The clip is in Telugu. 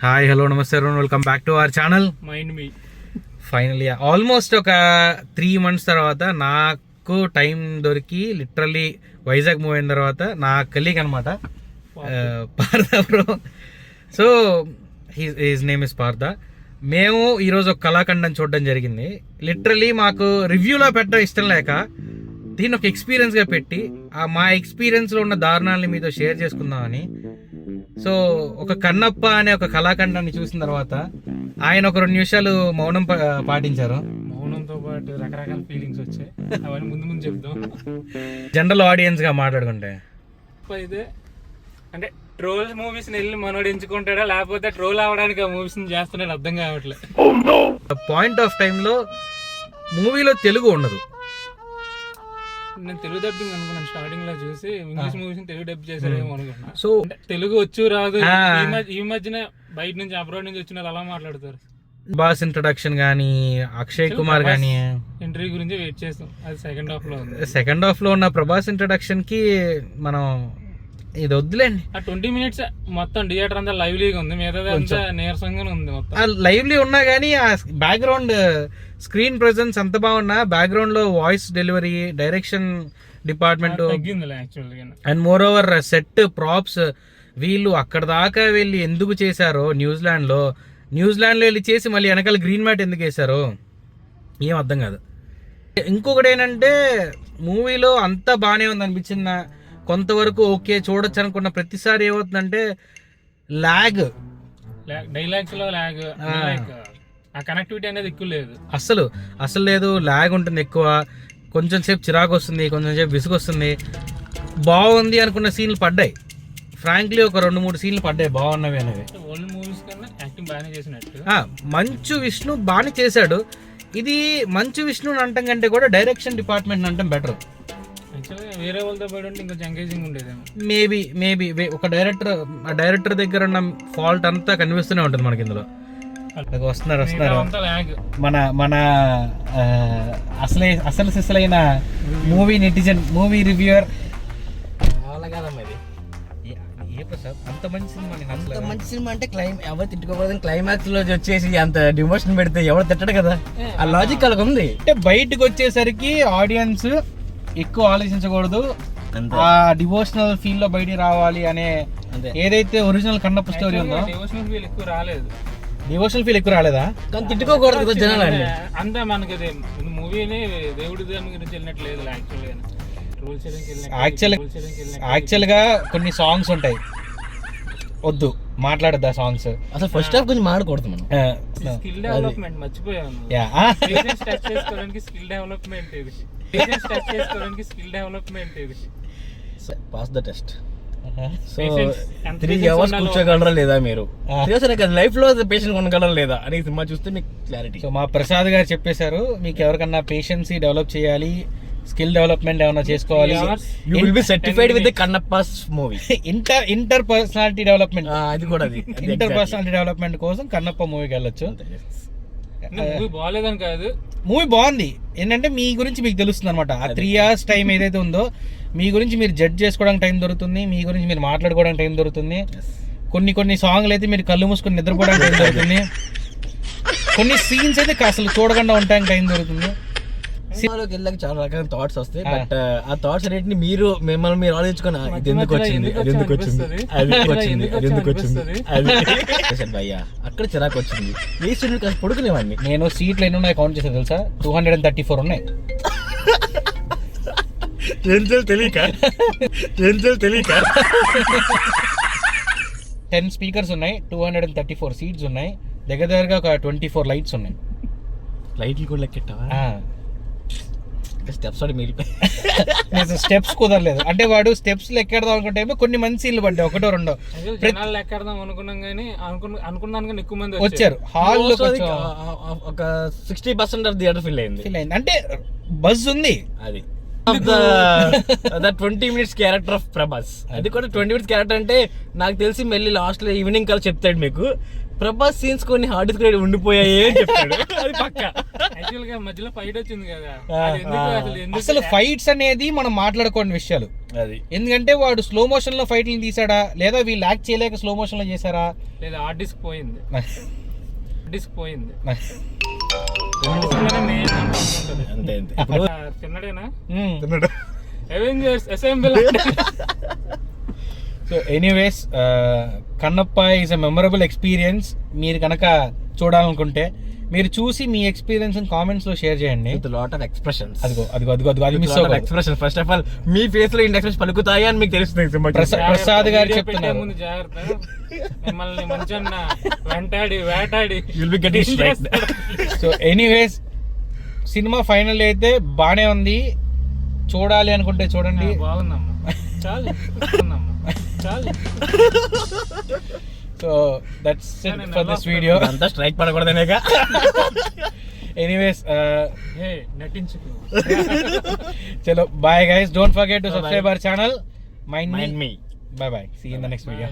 హాయ్ హలో నమస్తే welcome back to our channel mind me. Finally almost ఒక 3 months తర్వాత నాకు టైం దొరికి లిటరల్లీ వైజాగ్ మూవ్ అయిన తర్వాత నా కలీగ్ అనమాట Partha bro. So his name is Partha. మేము ఈరోజు ఒక కళాఖండం చూడడం జరిగింది. లిటరల్లీ మాకు రివ్యూలో పెట్టడం ఇష్టం లేక దీన్ని ఒక ఎక్స్పీరియన్స్గా పెట్టి మా ఎక్స్పీరియన్స్లో ఉన్న దారుణాలని మీతో షేర్ చేసుకుందామని. సో ఒక కన్నప్ప అనే ఒక కళాఖండాన్ని చూసిన తర్వాత ఆయన ఒక 2 నిమిషాలు మౌనం పాటించారు. మౌనంతో పాటు రకరకాల ఫీలింగ్స్ వచ్చాయి, అవన్నీ ముందు చెప్దాం. జనరల్ ఆడియన్స్ గా మాట్లాడుకుంటే అయితే అంటే ట్రోల్ మూవీస్ వెళ్ళి మనోడు ఎంచుకుంటాడా లేకపోతే ట్రోల్ అవడానికి ఆ మూవీస్ చేస్తున్నాడు అర్థం కావట్లేదు. పాయింట్ ఆఫ్ టైంలో మూవీలో తెలుగు ఉండదు. నేను తెలుగు డబ్బింగ్ అనుకున్నాను స్టార్టింగ్ లో చూసి, ఇంగ్లీష్ మూవీస్ తెలుగు డబ్ చేశారేమో అనుకున్నా. సో తెలుగు వచ్చు రాదు ఈ మధ్యన బయట నుంచి అబ్రాడ్ నుంచి వచ్చిన అలా మాట్లాడతారు. బాస్ ఇంట్రడక్షన్ కానీ అక్షయ్ కుమార్ కానీ ఇంటర్వ్యూ గురించి వెయిట్ చేస్తాం. అది సెకండ్ హాఫ్ లో ఉంది. సెకండ్ హాఫ్ లో ఉన్న ప్రభాస్ ఇంట్రడక్షన్ కి మనం ఇది వద్దులేండి. ఆ 20 minutes మొత్తం థియేటర్ అంతా లైవ్లీగా ఉంది, మిగతా అంతా నీరసంగానే ఉంది. మొత్తం లైవ్లీ ఉన్నా కానీ ఆ బ్యాక్గ్రౌండ్ స్క్రీన్ ప్రెజెన్స్ ఎంత బాగున్నా బ్యాక్గ్రౌండ్ లో voice delivery, direction department and more over set props వీళ్ళు అక్కడ దాకా వెళ్ళి ఎందుకు చేశారో న్యూజిలాండ్ లో వెళ్ళి చేసి మళ్ళీ వెనకాల గ్రీన్ మ్యాట్ ఎందుకు వేశారో ఏం అర్థం కాదు. ఇంకొకటి ఏంటంటే మూవీలో అంతా బాగానే ఉంది అనిపించింది కొంతవరకు, ఓకే చూడొచ్చు అనుకున్న ప్రతిసారి ఏమవుతుందంటే డైలాగ్స్ లో లాగ్, ఆ కనెక్టివిటీ అనేది ఎక్కువ లేదు, అసలు లేదు. లాగ్ ఉంటుంది ఎక్కువ, కొంచెం సేపు చిరాకు వస్తుంది, కొంచెం సేపు విసుగు వస్తుంది. బాగుంది అనుకున్న సీన్లు పడ్డాయి, ఫ్రాంక్లీ ఒక 2-3 సీన్లు పడ్డాయి బాగున్నవి అనేవి. ఓల్డ్ మూవీస్ కన్నా యాక్టింగ్ బాగానే చేసినట్టు. మంచు విష్ణు బాగానే చేశాడు. ఇది మంచు విష్ణు అంటాం కంటే కూడా డైరెక్షన్ డిపార్ట్మెంట్ అంటాం బెటర్. వేరే వాళ్ళతో పాటు ఉంటే ఇంకొంచెం ఎంగేజింగ్ ఉండేదేమో. మేబీ ఒక డైరెక్టర్ దగ్గర ఉన్న ఫాల్ట్ అంతా కనిపిస్తూనే ఉంటుంది మనకి ఇందులో. వస్తున్నారు మన అసలు సిసలైన మూవీ నెటిజన్, మూవీ రివ్యూయర్. అంత మంచి సినిమా అంటే ఎవరు తిట్టుకోకూడదు, క్లైమాక్స్ లో వచ్చేసి అంత డిమోషన్ పెడితే ఎవరు తిట్టడు కదా, ఆ లాజిక్ అలాగ ఉంది. అంటే బయటకు వచ్చేసరికి ఆడియన్స్ ఎక్కువ ఆలోచించకూడదు, ఆ డివోషనల్ ఫీల్ లో బయటికి రావాలి అనే ఏదైతే ఒరిజినల్ కన్నప్ప స్టోరీ ఉందో. డివోషనల్ ఫీల్ ఎక్కువ రాలేదా? కానీ తిట్టుకోకూడదు జనాలు అంతా మనకి మూవీని దేవుడి గురించి వెళ్ళినట్లేదు. యాక్చువల్ గా కొన్ని సాంగ్స్ ఉంటాయి, వద్దు మాట్లాడద్దు ఆ సాంగ్స్. అసలు ఫస్ట్ హాఫ్ గురించి మాట్లాడకూడదు మనం. స్కిల్ డెవలప్మెంట్ మర్చిపోయాను. స్కిల్ డెవలప్మెంట్ ఇది pass the test. So 3 hours కూర్చోగలరా లేదా మీరు, లైఫ్ లో పేషెన్స్ కొనగలరా లేదా అని సినిమా చూస్తే మీకు క్లారిటీ. సో మా ప్రసాద్ గారు చెప్పేశారు, మీకు ఎవరికన్నా పేషెన్సీ డెవలప్ చేయాలి, స్కిల్ డెవలప్మెంట్ ఏమైనా చేసుకోవాలి, you will be certified with the కన్నప్పస్ మూవీ. ఇంటర్ పర్సనాలిటీ డెవలప్మెంట్, అది కూడా అది ఇంటర్ పర్సనాలిటీ డెవలప్మెంట్ కోసం కన్నప్ప మూవీకి వెళ్ళొచ్చు. మూవీ బాగాలేదని కాదు, మూవీ బాగుంది. ఏంటంటే మీ గురించి మీకు తెలుస్తుంది అనమాట. ఆ 3 hours టైం ఏదైతే ఉందో మీ గురించి మీరు జడ్జ్ చేసుకోవడానికి టైం దొరుకుతుంది, మీ గురించి మీరు మాట్లాడుకోవడానికి టైం దొరుకుతుంది. కొన్ని సాంగ్లు అయితే మీరు కళ్ళు మూసుకొని నిద్రపోవడానికి టైం దొరుకుతుంది. కొన్ని సీన్స్ అయితే అసలు చూడకుండా ఉండడానికి టైం దొరుకుతుంది. సినిమాలోకి వెళ్ళాక చాలా రకాల థాట్స్ వస్తాయి, బట్ ఆ థాట్స్ అన్నిటిని మిమ్మల్ని మీరు ఆలోచించుకొని ఇది ఎందుకు వచ్చింది, అది ఎందుకు వచ్చింది, అది ఎందుకు వచ్చింది భయ్యా అక్కడ చిరాకు వచ్చింది. ఏ స్టూడెంట్ కాస్త పడుకునేవాడిని నేను. సీట్లు ఎన్ని ఉన్నాయి కౌంట్ చేసా తెలుసా? 234 ఉన్నాయి. తెలియక 10 స్పీకర్స్ ఉన్నాయి, 234 సీట్స్ ఉన్నాయి, దగ్గరగా ఒక 24 లైట్స్ ఉన్నాయి. లైట్లు కూడా లెక్కెట్టావా? స్టెప్స్ స్టెప్స్ కుదరలేదు అంటే వాడు స్టెప్స్ లెక్కెడదాం అనుకుంటే కొన్ని మంచి సీన్లు పడ్డాయి, 1-2 లెక్కెడదాం అనుకున్నాం కానీ అనుకున్నాను కానీ ఎక్కువ మంది వచ్చారు. హాల్ ఒక 60% ఆఫ్ థియేటర్ ఫిల్ అయింది. అంటే బజ్ ఉంది. అది the 20 minutes character of Prabhas. అది కూడా 20 minutes క్యారెక్టర్ అంటే నాకు తెలిసి మళ్ళీ లాస్ట్ లో ఈవినింగ్ కల్లా చెప్తాడు మీకు ప్రభాస్ సీన్స్ కొన్ని హార్డ్ డిస్క్ ఉండిపోయాయి అని చెప్తాడు. అది పక్క. యాక్చువల్ గా మధ్యలో ఫైట్ వచ్చింది కదా, ఆ, అది ఎందుకు అసలు ఎందుకు అసలు ఫైట్స్ అనేది మనం మాట్లాడుకోని విషయాలు. అది ఎందుకంటే వాడు స్లో మోషన్ లో ఫైట్లు తీసాడా, లేదా వీళ్ళు యాక్ట్ చేయలేక స్లో మోషన్ లో చేశారా? లేదా హార్డ్ డిస్క్ పోయింది, డిస్క్ పోయింది. అంతే అంతే. తిన్నడేనా మ్మ్. Avengers assemble. So anyways Kannappa is a memorable experience. మీరు కనుక చూడాలనుకుంటే మీరు చూసి మీ ఎక్స్పీరియన్స్ కామెంట్స్ లో షేర్ చేయండి. With lot of expressions. అదిగో అదిగో అదిగో అదిగో అది మిస్ అవ్వదు. Expression first of all me face లో ఎక్స్ప్రెషన్ పలుకుతాయి అని మీకు తెలుస్తుంది. ప్రసాద్ గారు వీడియో చెప్తున్నారు. పెట్టే ముందు జాగ్రత్త, మిమ్మల్ని మంచన్న వెంటాడి వేటాడి You'll be getting straight. So anyways cinema final అయితే బానే ఉంది. చూడాలి అనుకుంటే చూడండి. బాగుందమ్మా, చాలు చాలు. So that's it for this video. అంతా స్ట్రైక్ పడకూడదనేగా. ఎనీవేస్ హే నటించుకో. చలో bye guys, don't forget to Bye-bye. Subscribe our channel mind Mind me. me. Bye bye, see you in the next video.